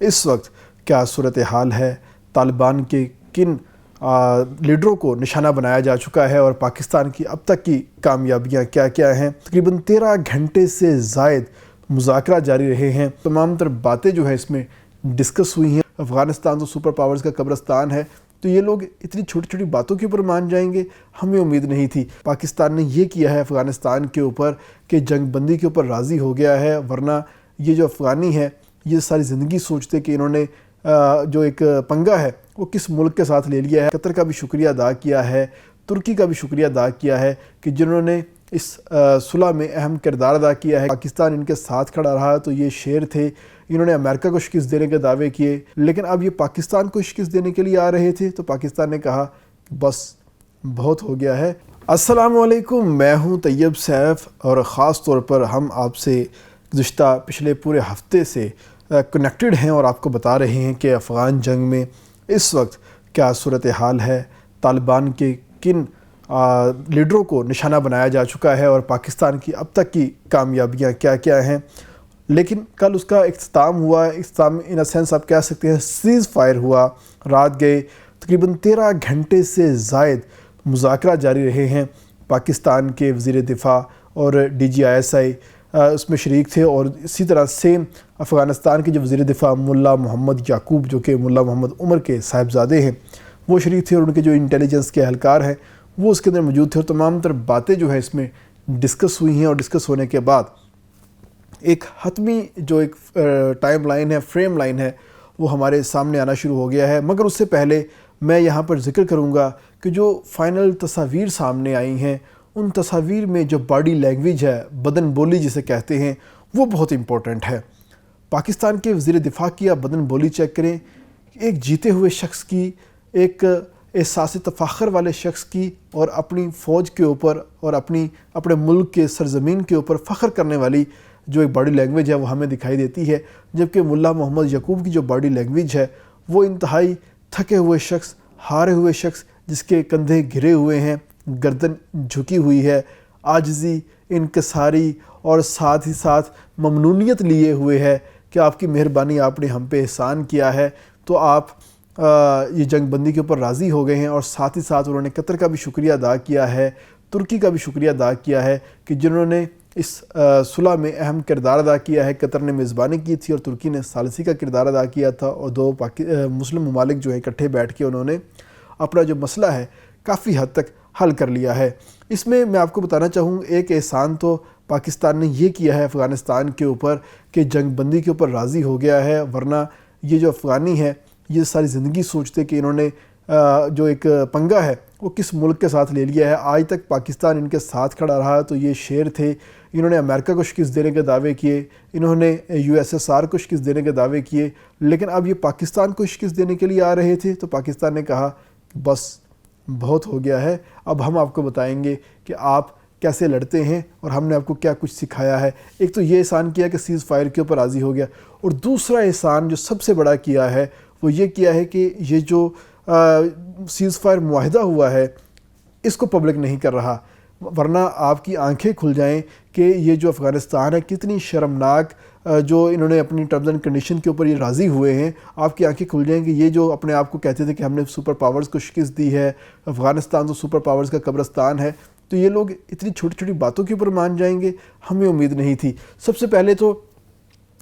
اس وقت کیا صورتحال ہے، طالبان کے کن لیڈروں کو نشانہ بنایا جا چکا ہے اور پاکستان کی اب تک کی کامیابیاں کیا کیا ہیں۔ تقریباً 13 گھنٹے سے زائد مذاکرات جاری رہے ہیں۔ تمام تر باتیں جو ہیں اس میں ڈسکس ہوئی ہیں۔ افغانستان تو سپر پاورز کا قبرستان ہے، تو یہ لوگ اتنی چھوٹی چھوٹی باتوں کے اوپر مان جائیں گے، ہمیں امید نہیں تھی۔ پاکستان نے یہ کیا ہے افغانستان کے اوپر کہ جنگ بندی کے اوپر راضی ہو گیا ہے، ورنہ یہ جو افغانی ہے یہ ساری زندگی سوچتے کہ انہوں نے جو ایک پنگا ہے وہ کس ملک کے ساتھ لے لیا ہے۔ قطر کا بھی شکریہ ادا کیا ہے، ترکی کا بھی شکریہ ادا کیا ہے کہ جنہوں نے اس صلح میں اہم کردار ادا کیا ہے۔ پاکستان ان کے ساتھ کھڑا رہا تو یہ شیر تھے، انہوں نے امریکہ کو شکست دینے کے دعوے کیے، لیکن اب یہ پاکستان کو شکست دینے کے لیے آ رہے تھے تو پاکستان نے کہا بس بہت ہو گیا ہے۔ السلام علیکم، میں ہوں طیب سیف اور خاص طور پر ہم آپ سے گزشتہ پچھلے پورے ہفتے سے کنیکٹڈ ہیں اور آپ کو بتا رہے ہیں کہ افغان جنگ میں اس وقت کیا صورتحال ہے، طالبان کے کن لیڈروں کو نشانہ بنایا جا چکا ہے اور پاکستان کی اب تک کی کامیابیاں کیا کیا ہیں۔ لیکن کل اس کا اختتام ہوا، اختتام ان اے سینس آپ کہہ سکتے ہیں سیز فائر ہوا، رات گئے۔ تقریباً 13 گھنٹے سے زائد مذاکرات جاری رہے ہیں۔ پاکستان کے وزیر دفاع اور DGISI اس میں شریک تھے، اور اسی طرح سیم افغانستان کے جو وزیر دفاع ملا محمد یعقوب جو کہ ملا محمد عمر کے صاحبزادے ہیں وہ شریک تھے، اور ان کے جو انٹیلیجنس کے اہلکار ہیں وہ اس کے اندر موجود تھے، اور تمام تر باتیں جو ہیں اس میں ڈسکس ہوئی ہیں، اور ڈسکس ہونے کے بعد ایک حتمی جو ایک ٹائم لائن ہے، فریم لائن ہے، وہ ہمارے سامنے آنا شروع ہو گیا ہے۔ مگر اس سے پہلے میں یہاں پر ذکر کروں گا کہ جو فائنل تصاویر سامنے آئی ہیں ان تصاویر میں جو باڈی لینگویج ہے، بدن بولی جسے کہتے ہیں، وہ بہت امپورٹنٹ ہے۔ پاکستان کے وزیر دفاع کی آپ بدن بولی چیک کریں، ایک جیتے ہوئے شخص کی، ایک احساس تفاخر والے شخص کی، اور اپنی فوج کے اوپر اور اپنے ملک کے سرزمین کے اوپر فخر کرنے والی جو ایک باڈی لینگویج ہے وہ ہمیں دکھائی دیتی ہے۔ جبکہ ملا محمد یعقوب کی جو باڈی لینگویج ہے وہ انتہائی تھکے ہوئے شخص، ہارے ہوئے شخص، جس کے کندھے گھرے ہوئے ہیں، گردن جھکی ہوئی ہے، عاجزی، انکساری اور ساتھ ہی ساتھ ممنونیت لیے ہوئے ہے کہ آپ کی مہربانی، آپ نے ہم پہ احسان کیا ہے تو آپ یہ جنگ بندی کے اوپر راضی ہو گئے ہیں۔ اور ساتھ ہی ساتھ انہوں نے قطر کا بھی شکریہ ادا کیا ہے، ترکی کا بھی شکریہ ادا کیا ہے کہ جنہوں نے اس صلح میں اہم کردار ادا کیا ہے۔ قطر نے میزبانی کی تھی اور ترکی نے ثالثی کا کردار ادا کیا تھا، اور دو مسلم ممالک جو ہیں اکٹھے بیٹھ کے انہوں نے اپنا جو مسئلہ ہے کافی حد تک حل کر لیا ہے۔ اس میں آپ کو بتانا چاہوں ایک احسان تو پاکستان نے یہ کیا ہے افغانستان کے اوپر کہ جنگ بندی کے اوپر راضی ہو گیا ہے، ورنہ یہ جو افغانی ہے یہ ساری زندگی سوچتے کہ انہوں نے جو ایک پنگا ہے وہ کس ملک کے ساتھ لے لیا ہے۔ آج تک پاکستان ان کے ساتھ کھڑا رہا تو یہ شیر تھے، انہوں نے امریکہ کو شکست دینے کے دعوے کیے، انہوں نے USSR کو شکست دینے کے دعوے کیے، لیکن اب یہ پاکستان کو شکست دینے کے لیے آ رہے تھے تو پاکستان نے کہا بس بہت ہو گیا ہے، اب ہم آپ کو بتائیں گے کہ آپ کیسے لڑتے ہیں اور ہم نے آپ کو کیا کچھ سکھایا ہے۔ ایک تو یہ احسان کیا کہ سیز فائر کے اوپر راضی ہو گیا، اور دوسرا احسان جو سب سے بڑا کیا ہے وہ یہ کیا ہے کہ یہ جو سیز فائر معاہدہ ہوا ہے اس کو پبلک نہیں کر رہا، ورنہ آپ کی آنکھیں کھل جائیں کہ یہ جو افغانستان ہے کتنی شرمناک جو انہوں نے اپنی ٹرمز اینڈ کنڈیشن کے اوپر یہ راضی ہوئے ہیں، آپ کی آنکھیں کھل جائیں کہ یہ جو اپنے آپ کو کہتے تھے کہ ہم نے سپر پاورز کو شکست دی ہے، افغانستان تو سپر پاورز کا قبرستان ہے، تو یہ لوگ اتنی چھوٹی چھوٹی باتوں کے اوپر مان جائیں گے، ہمیں امید نہیں تھی۔ سب سے پہلے تو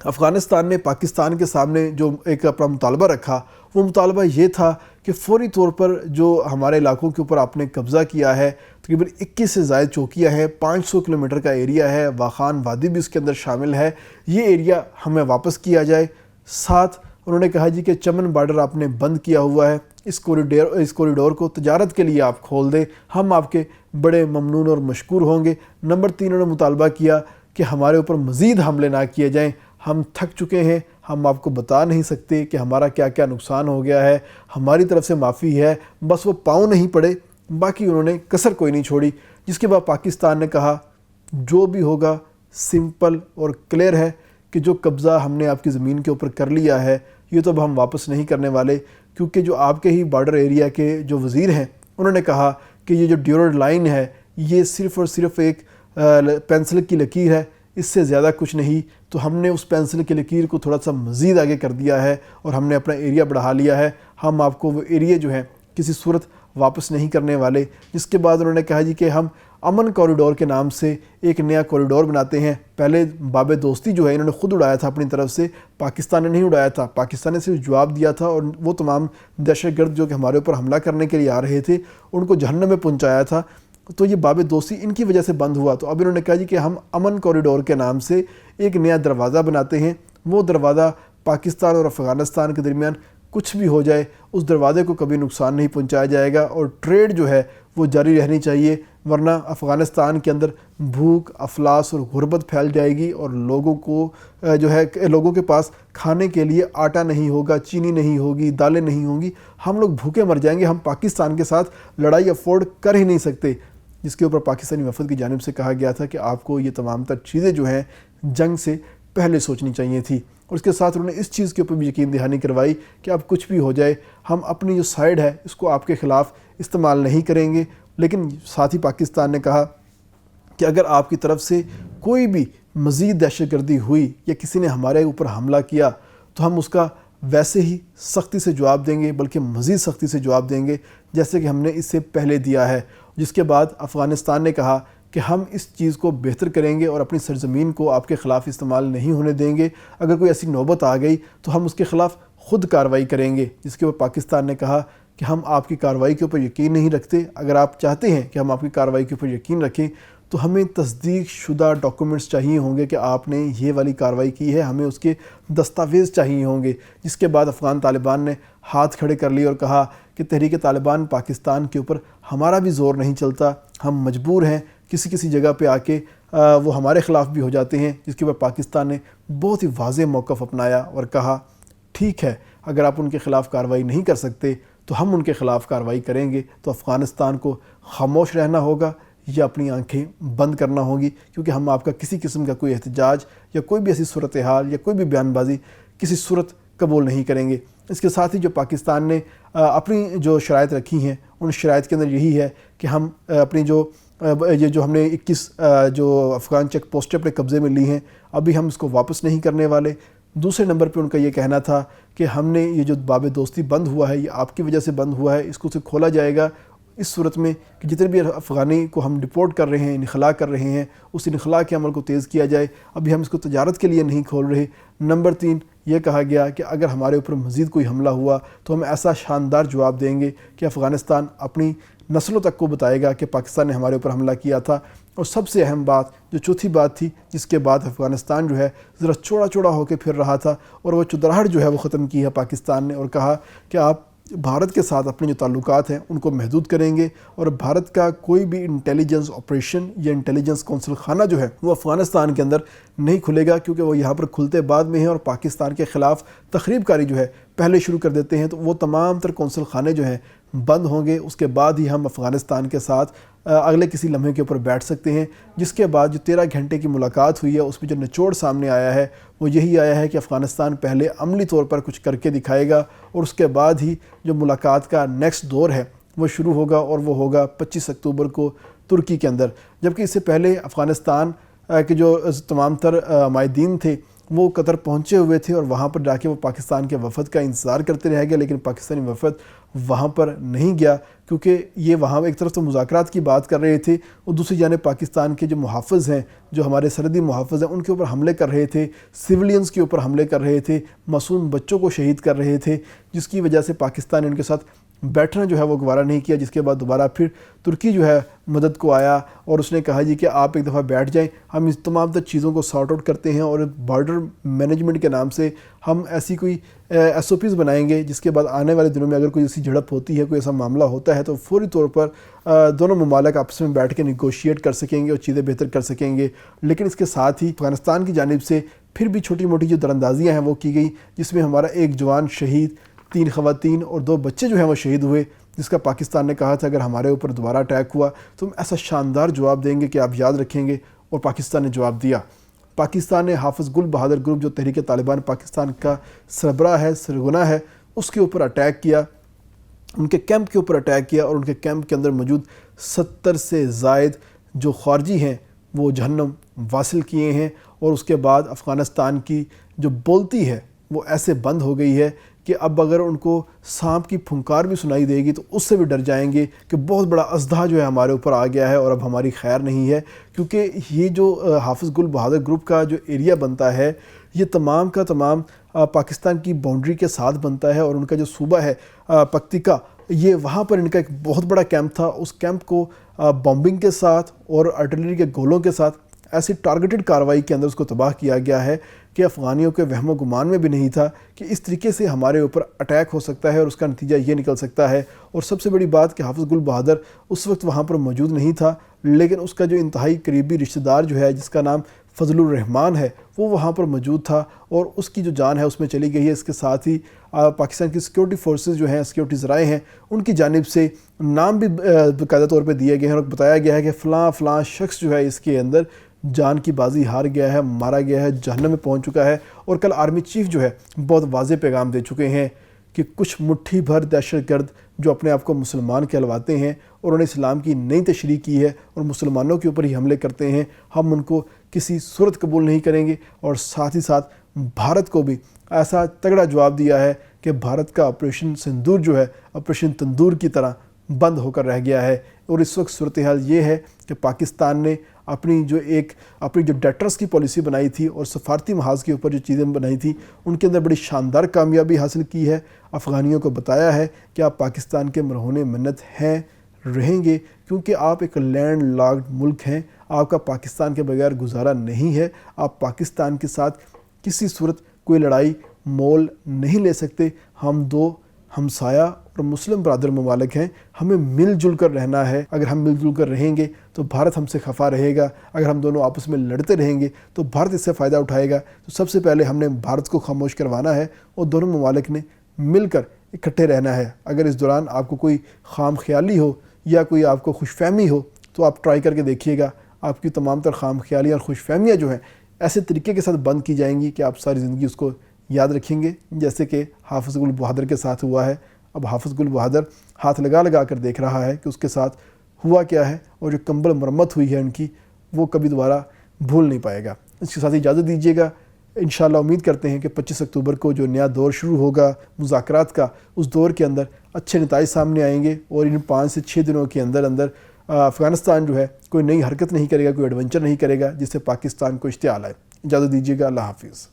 افغانستان نے پاکستان کے سامنے جو ایک اپنا مطالبہ رکھا، وہ مطالبہ یہ تھا کہ فوری طور پر جو ہمارے علاقوں کے اوپر آپ نے قبضہ کیا ہے، تقریباً 21 سے زائد چوکیاں ہیں، 500 کلومیٹر کا ایریا ہے، واخان وادی بھی اس کے اندر شامل ہے، یہ ایریا ہمیں واپس کیا جائے۔ ساتھ انہوں نے کہا جی کہ چمن بارڈر آپ نے بند کیا ہوا ہے، اس کوریڈور کو تجارت کے لیے آپ کھول دیں، ہم آپ کے بڑے ممنون اور مشکور ہوں گے۔ نمبر 3 انہوں نے مطالبہ کیا کہ ہمارے اوپر مزید حملے نہ کیے جائیں، ہم تھک چکے ہیں، ہم آپ کو بتا نہیں سکتے کہ ہمارا کیا کیا نقصان ہو گیا ہے، ہماری طرف سے معافی ہے، بس وہ پاؤں نہیں پڑے، باقی انہوں نے کسر کوئی نہیں چھوڑی۔ جس کے بعد پاکستان نے کہا جو بھی ہوگا سمپل اور کلیئر ہے کہ جو قبضہ ہم نے آپ کی زمین کے اوپر کر لیا ہے یہ تو اب ہم واپس نہیں کرنے والے، کیونکہ جو آپ کے ہی بارڈر ایریا کے جو وزیر ہیں انہوں نے کہا کہ یہ جو ڈیورنڈ لائن ہے یہ صرف اور صرف ایک پینسل کی لکیر ہے، اس سے زیادہ کچھ نہیں، تو ہم نے اس پینسل کی لکیر کو تھوڑا سا مزید آگے کر دیا ہے اور ہم نے اپنا ایریا بڑھا لیا ہے، ہم آپ کو وہ ایریا جو ہے کسی صورت واپس نہیں کرنے والے۔ جس کے بعد انہوں نے کہا جی کہ ہم امن کوریڈور کے نام سے ایک نیا کوریڈور بناتے ہیں۔ پہلے باب دوستی جو ہے انہوں نے خود اڑایا تھا اپنی طرف سے، پاکستان نے نہیں اڑایا تھا، پاکستان نے صرف جواب دیا تھا اور وہ تمام دہشت گرد جو کہ ہمارے اوپر حملہ کرنے کے لیے آ رہے تھے ان کو جہنم میں پہنچایا تھا۔ تو یہ باب دوستی ان کی وجہ سے بند ہوا۔ تو اب انہوں نے کہا جی کہ ہم امن کوریڈور کے نام سے ایک نیا دروازہ بناتے ہیں، وہ دروازہ پاکستان اور افغانستان کے درمیان کچھ بھی ہو جائے اس دروازے کو کبھی نقصان نہیں پہنچایا جائے گا اور ٹریڈ جو ہے وہ جاری رہنی چاہیے، ورنہ افغانستان کے اندر بھوک، افلاس اور غربت پھیل جائے گی اور لوگوں کو جو ہے لوگوں کے پاس کھانے کے لیے آٹا نہیں ہوگا، چینی نہیں ہوگی، دالیں نہیں ہوں گی، ہم لوگ بھوکے مر جائیں گے۔ ہم پاکستان کے ساتھ لڑائی افورڈ کر ہی نہیں سکتے، جس کے اوپر پاکستانی وفد کی جانب سے کہا گیا تھا کہ آپ کو یہ تمام تر چیزیں جو ہیں جنگ سے پہلے سوچنی چاہیے تھی۔ اور اس کے ساتھ انہوں نے اس چیز کے اوپر بھی یقین دہانی کروائی کہ اب کچھ بھی ہو جائے ہم اپنی جو سائیڈ ہے اس کو آپ کے خلاف استعمال نہیں کریں گے، لیکن ساتھ ہی پاکستان نے کہا کہ اگر آپ کی طرف سے کوئی بھی مزید دہشت گردی ہوئی یا کسی نے ہمارے اوپر حملہ کیا تو ہم اس کا ویسے ہی سختی سے جواب دیں گے، بلکہ مزید سختی سے جواب دیں گے جیسے کہ ہم نے اس سے پہلے دیا ہے۔ جس کے بعد افغانستان نے کہا کہ ہم اس چیز کو بہتر کریں گے اور اپنی سرزمین کو آپ کے خلاف استعمال نہیں ہونے دیں گے، اگر کوئی ایسی نوبت آ گئی تو ہم اس کے خلاف خود کارروائی کریں گے۔ جس کے اوپر پاکستان نے کہا کہ ہم آپ کی کارروائی کے اوپر یقین نہیں رکھتے، اگر آپ چاہتے ہیں کہ ہم آپ کی کارروائی کے اوپر یقین رکھیں تو ہمیں تصدیق شدہ ڈاکومنٹس چاہیے ہوں گے کہ آپ نے یہ والی کارروائی کی ہے، ہمیں اس کے دستاویز چاہیے ہوں گے۔ جس کے بعد افغان طالبان نے ہاتھ کھڑے کر لیے اور کہا کہ تحریک طالبان پاکستان کے اوپر ہمارا بھی زور نہیں چلتا، ہم مجبور ہیں کسی کسی جگہ پہ آ کے وہ ہمارے خلاف بھی ہو جاتے ہیں۔ جس کے اوپر پاکستان نے بہت ہی واضح موقف اپنایا اور کہا ٹھیک ہے، اگر آپ ان کے خلاف کارروائی نہیں کر سکتے تو ہم ان کے خلاف کارروائی کریں گے، تو افغانستان کو خاموش رہنا ہوگا یا اپنی آنکھیں بند کرنا ہوگی، کیونکہ ہم آپ کا کسی قسم کا کوئی احتجاج یا کوئی بھی ایسی صورتحال یا کوئی بھی بیان بازی کسی صورت قبول نہیں کریں گے۔ اس کے ساتھ ہی جو پاکستان نے اپنی جو شرائط رکھی ہیں ان شرائط کے اندر یہی ہے کہ ہم اپنی یہ جو ہم نے 21 جو افغان چیک پوسٹیں اپنے قبضے میں لی ہیں ابھی ہم اس کو واپس نہیں کرنے والے۔ دوسرے نمبر پہ ان کا یہ کہنا تھا کہ ہم نے یہ جو باب دوستی بند ہوا ہے یہ آپ کی وجہ سے بند ہوا ہے، اس کو سے کھولا جائے گا اس صورت میں کہ جتنے بھی افغانی کو ہم ڈپورٹ کر رہے ہیں، انخلاء کر رہے ہیں، اس انخلاء کے عمل کو تیز کیا جائے۔ ابھی ہم اس کو تجارت کے لیے نہیں کھول رہے۔ نمبر 3 یہ کہا گیا کہ اگر ہمارے اوپر مزید کوئی حملہ ہوا تو ہم ایسا شاندار جواب دیں گے کہ افغانستان اپنی نسلوں تک کو بتائے گا کہ پاکستان نے ہمارے اوپر حملہ کیا تھا۔ اور سب سے اہم بات جو چوتھی بات تھی جس کے بعد افغانستان جو ہے ذرا چوڑا چوڑا ہو کے پھر رہا تھا اور وہ چودراہٹ جو ہے وہ ختم کی ہے پاکستان نے، اور کہا کہ آپ بھارت کے ساتھ اپنے جو تعلقات ہیں ان کو محدود کریں گے اور بھارت کا کوئی بھی انٹیلیجنس آپریشن یا انٹیلیجنس کونسل خانہ جو ہے وہ افغانستان کے اندر نہیں کھلے گا، کیونکہ وہ یہاں پر کھلتے بعد میں ہیں اور پاکستان کے خلاف تخریب کاری جو ہے پہلے شروع کر دیتے ہیں، تو وہ تمام تر کونسل خانے جو ہیں بند ہوں گے۔ اس کے بعد ہی ہم افغانستان کے ساتھ اگلے کسی لمحے کے اوپر بیٹھ سکتے ہیں۔ جس کے بعد جو 13 گھنٹے کی ملاقات ہوئی ہے اس میں جو نچوڑ سامنے آیا ہے وہ یہی آیا ہے کہ افغانستان پہلے عملی طور پر کچھ کر کے دکھائے گا اور اس کے بعد ہی جو ملاقات کا نیکسٹ دور ہے وہ شروع ہوگا، اور وہ ہوگا 25 اکتوبر کو ترکی کے اندر۔ جبکہ اس سے پہلے افغانستان کے جو تمام تر مائدین تھے وہ قطر پہنچے ہوئے تھے اور وہاں پر جا کے وہ پاکستان کے وفد کا انتظار کرتے رہ گئے، لیکن پاکستانی وفد وہاں پر نہیں گیا کیونکہ یہ وہاں ایک طرف تو مذاکرات کی بات کر رہے تھے اور دوسری جانب پاکستان کے جو محافظ ہیں، جو ہمارے سرحدی محافظ ہیں، ان کے اوپر حملے کر رہے تھے، سویلینز کے اوپر حملے کر رہے تھے، معصوم بچوں کو شہید کر رہے تھے، جس کی وجہ سے پاکستان نے ان کے ساتھ بیٹھنا جو ہے وہ گوارہ نہیں کیا۔ جس کے بعد دوبارہ پھر ترکی جو ہے مدد کو آیا اور اس نے کہا جی کہ آپ ایک دفعہ بیٹھ جائیں، ہم اس تمام تر چیزوں کو سارٹ آؤٹ کرتے ہیں اور بارڈر مینجمنٹ کے نام سے ہم ایسی کوئی SOPs بنائیں گے جس کے بعد آنے والے دنوں میں اگر کوئی ایسی جھڑپ ہوتی ہے، کوئی ایسا معاملہ ہوتا ہے تو فوری طور پر دونوں ممالک آپس میں بیٹھ کے نیگوشیٹ کر سکیں گے اور چیزیں بہتر کر سکیں گے۔ لیکن اس کے ساتھ ہی افغانستان کی جانب سے پھر بھی چھوٹی موٹی جو دراندازیاں ہیں وہ کی گئی، جس میں ہمارا ایک جوان شہید، 3 خواتین اور 2 بچے جو ہیں وہ شہید ہوئے، جس کا پاکستان نے کہا تھا اگر ہمارے اوپر دوبارہ اٹیک ہوا تو ہم ایسا شاندار جواب دیں گے کہ آپ یاد رکھیں گے، اور پاکستان نے جواب دیا۔ پاکستان نے حافظ گل بہادر گروپ جو تحریک طالبان پاکستان کا سربراہ ہے، سرغنہ ہے، اس کے اوپر اٹیک کیا، ان کے کیمپ کے اوپر اٹیک کیا اور ان کے کیمپ کے اندر موجود 70 سے زائد جو خارجی ہیں وہ جہنم واصل کیے ہیں، اور اس کے بعد افغانستان کی جو بولتی ہے وہ ایسے بند ہو گئی ہے کہ اب اگر ان کو سانپ کی پھنکار بھی سنائی دے گی تو اس سے بھی ڈر جائیں گے کہ بہت بڑا اژدہا جو ہے ہمارے اوپر آ گیا ہے اور اب ہماری خیر نہیں ہے، کیونکہ یہ جو حافظ گل بہادر گروپ کا جو ایریا بنتا ہے یہ تمام کا تمام پاکستان کی باؤنڈری کے ساتھ بنتا ہے، اور ان کا جو صوبہ ہے پکتیکا، یہ وہاں پر ان کا ایک بہت بڑا کیمپ تھا۔ اس کیمپ کو بمبنگ کے ساتھ اور آرٹلری کے گولوں کے ساتھ ایسی ٹارگیٹڈ کارروائی کے اندر اس کو تباہ کیا گیا ہے کہ افغانیوں کے وہم و گمان میں بھی نہیں تھا کہ اس طریقے سے ہمارے اوپر اٹیک ہو سکتا ہے اور اس کا نتیجہ یہ نکل سکتا ہے۔ اور سب سے بڑی بات کہ حافظ گل بہادر اس وقت وہاں پر موجود نہیں تھا، لیکن اس کا جو انتہائی قریبی رشتہ دار جو ہے جس کا نام فضل الرحمان ہے وہ وہاں پر موجود تھا، اور اس کی جو جان ہے اس میں چلی گئی ہے۔ اس کے ساتھ ہی پاکستان کی سیکورٹی فورسز جو ہیں، سیکورٹی ذرائع ہیں، ان کی جانب سے نام بھی باقاعدہ طور پہ دیے گئے ہیں اور بتایا گیا ہے کہ فلاں فلاں شخص جو ہے اس کے اندر جان کی بازی ہار گیا ہے، مارا گیا ہے، جہنم میں پہنچ چکا ہے۔ اور کل آرمی چیف جو ہے بہت واضح پیغام دے چکے ہیں کہ کچھ مٹھی بھر دہشت گرد جو اپنے آپ کو مسلمان کہلواتے ہیں اور انہوں نے اسلام کی نئی تشریح کی ہے اور مسلمانوں کے اوپر ہی حملے کرتے ہیں، ہم ان کو کسی صورت قبول نہیں کریں گے۔ اور ساتھ ہی ساتھ بھارت کو بھی ایسا تگڑا جواب دیا ہے کہ بھارت کا آپریشن سندور جو ہے آپریشن تندور کی طرح بند ہو کر رہ گیا ہے۔ اور اس وقت صورتحال یہ ہے کہ پاکستان نے اپنی جو ڈیٹرس کی پالیسی بنائی تھی اور سفارتی محاذ کے اوپر جو چیزیں بنائی تھی ان کے اندر بڑی شاندار کامیابی حاصل کی ہے۔ افغانیوں کو بتایا ہے کہ آپ پاکستان کے مرہون منت ہیں، رہیں گے، کیونکہ آپ ایک لینڈ لاکڈ ملک ہیں، آپ کا پاکستان کے بغیر گزارا نہیں ہے، آپ پاکستان کے ساتھ کسی صورت کوئی لڑائی مول نہیں لے سکتے۔ ہم دو ہمسایہ اور مسلم برادر ممالک ہیں، ہمیں مل جل کر رہنا ہے۔ اگر ہم مل جل کر رہیں گے تو بھارت ہم سے خفا رہے گا، اگر ہم دونوں آپس میں لڑتے رہیں گے تو بھارت اس سے فائدہ اٹھائے گا۔ تو سب سے پہلے ہم نے بھارت کو خاموش کروانا ہے اور دونوں ممالک نے مل کر اکٹھے رہنا ہے۔ اگر اس دوران آپ کو کوئی خام خیالی ہو یا کوئی آپ کو خوش فہمی ہو تو آپ ٹرائی کر کے دیکھیے گا، آپ کی تمام تر خام خیالیاں اور خوش فہمیاں جو ہیں ایسے طریقے کے ساتھ بند کی جائیں گی کہ آپ ساری زندگی اس کو یاد رکھیں گے، جیسے کہ حافظ گل بہادر کے ساتھ ہوا ہے۔ اب حافظ گل بہادر ہاتھ لگا کر دیکھ رہا ہے کہ اس کے ساتھ ہوا کیا ہے، اور جو کمبل مرمت ہوئی ہے ان کی وہ کبھی دوبارہ بھول نہیں پائے گا۔ اس کے ساتھ اجازت دیجیے گا، انشاءاللہ امید کرتے ہیں کہ 25 اکتوبر کو جو نیا دور شروع ہوگا مذاکرات کا، اس دور کے اندر اچھے نتائج سامنے آئیں گے، اور ان 5 سے 6 دنوں کے اندر افغانستان جو ہے کوئی نئی حرکت نہیں کرے گا، کوئی ایڈونچر نہیں کرے گا جس سے پاکستان کو اشتعال آئے۔ اجازت دیجیے گا، اللہ حافظ۔